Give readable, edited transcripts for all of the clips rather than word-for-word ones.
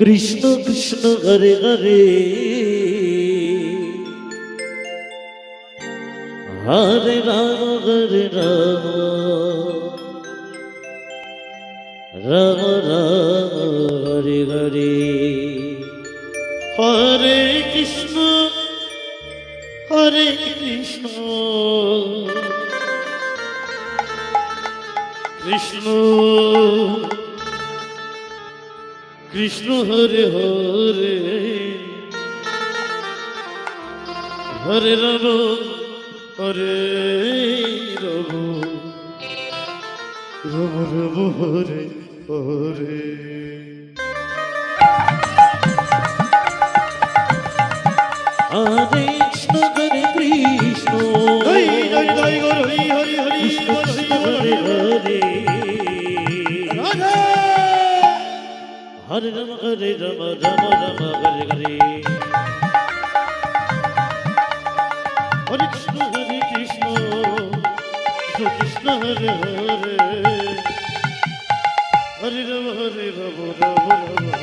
Krishna Krishna Hare Hare Hare Ram Ram Ram Hare Hare Hare Krishna Krishna Krishna Hare Hare Hare Ram Hare Ram Ram Ram Hare Hare Hare Krishna Hare Krishna Hare Hare Hare Krishna Hare Hare Hare Ram Ram Ram Hare Hare Hare Krishna Krishna Hare Hare Hare Ram Ram Ram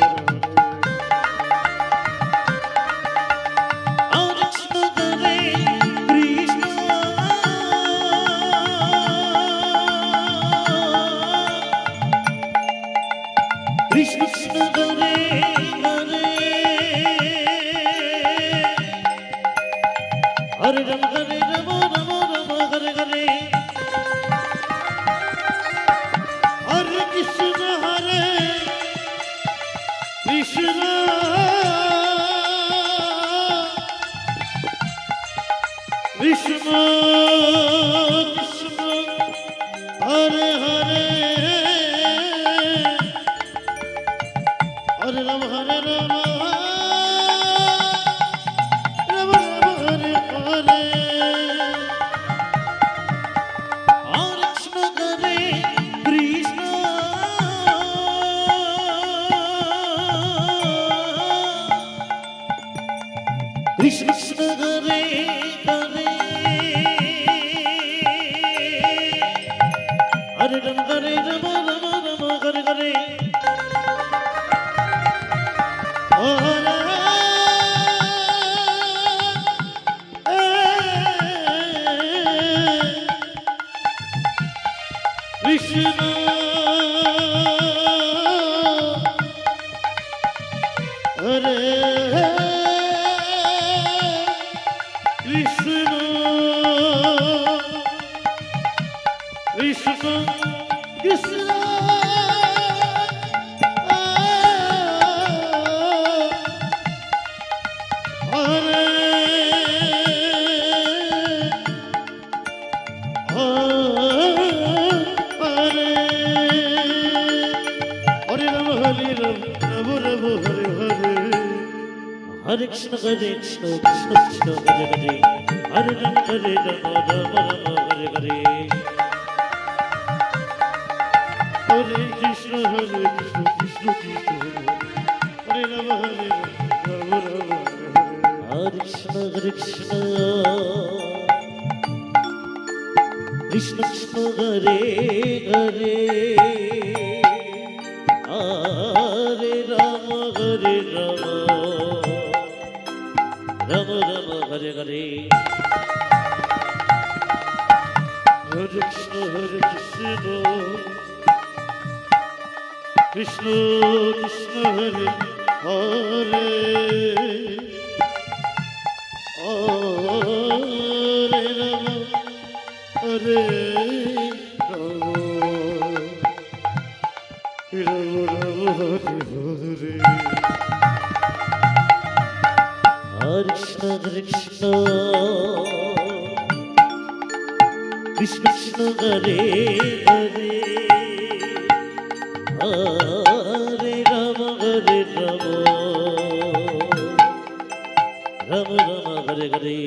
Krishna Krishna Hare Hare Hare Ram Ram Ram Hare Hare Hare Krishna Krishna Krishna Krishna Hare Hare Hare Ram Ram Ram Hare Hare Hare Krishna Hare Krishna Krishna Krishna Hare Hare Hare Ram Ram Hare Hare Krishna Hare Krishna Krishna Krishna Hare Krishna Krishna Krishna Hare Hare Hare Rama Rama Hare Hare Hare Krishna Krishna Krishna Hare Rama Rama Hare Krishna Krishna Krishna Krishna Hare Hare Hare Rama Rama Rama Hare Hare Hare Krishna Krishna Krishna Hare Hare Hare Rama Hare Rama Rama Rama Hare Hare Hare Krishna Krishna Krishna Hare Hare Hare Rama Rama Rama Hare Hare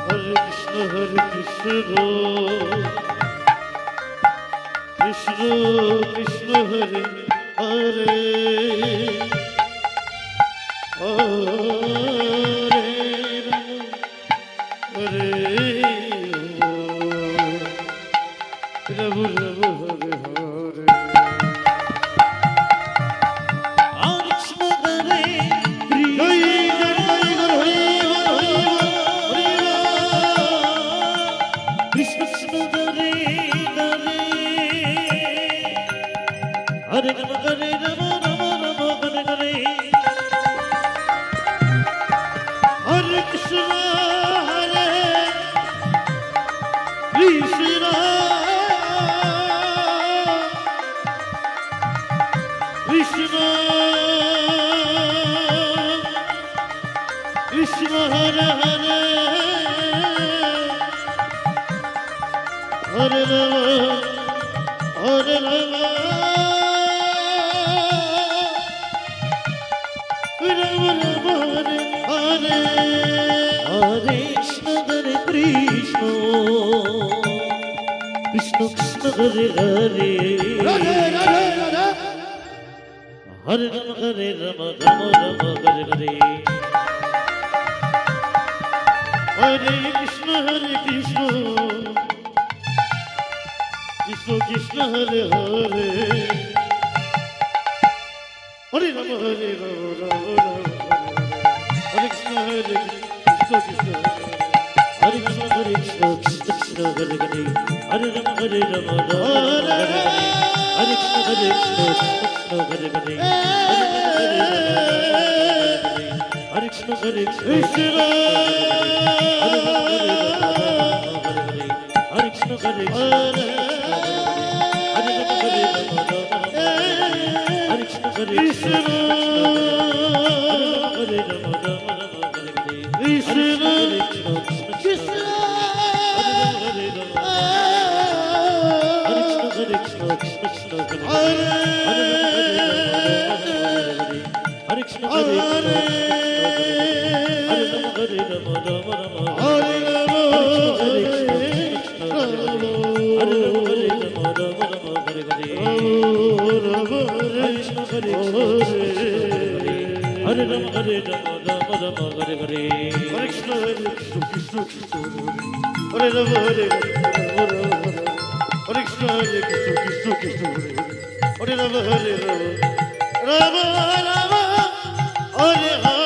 Hare Krishna Krishna Krishna Hare Hare Hare Hare Rama Rama Hare Hare Hare Rama Hare Rama Rama Rama Hare Hare Hare Krishna Hare Krishna Krishna Krishna Hare Hare Hare Rama Hare Rama Rama Rama Hare Hare Hare Krishna Hare Krishna Krishna Krishna Hare Hare Radhe Radhe Radhe Hare Rama Hare Rama Rama Rama Hare Hare Hare Krishna Hare Krishna Krishna Krishna Hare Hare Hare Rama Hare Rama Rama Rama Hare Krishna Hare Krishna Krishna Hare Krishna Hare Krishna Krishna Krishna Hare Hare Hare Rama Hare Rama Rama Rama Hare Hare Hare Krishna Hare Krishna Krishna Hare Hare Hare Krishna Hare Krishna Hare Krishna Hare Krishna Hare Krishna Hare Rama Hare Rama Rama Rama Hare Hare Hare Krishna Hare Krishna Krishna Krishna Hare Rama Hare Rama Hare Krishna Hare Krishna Krishna Krishna Hare Rama Hare Rama Rama Rama Hare Hare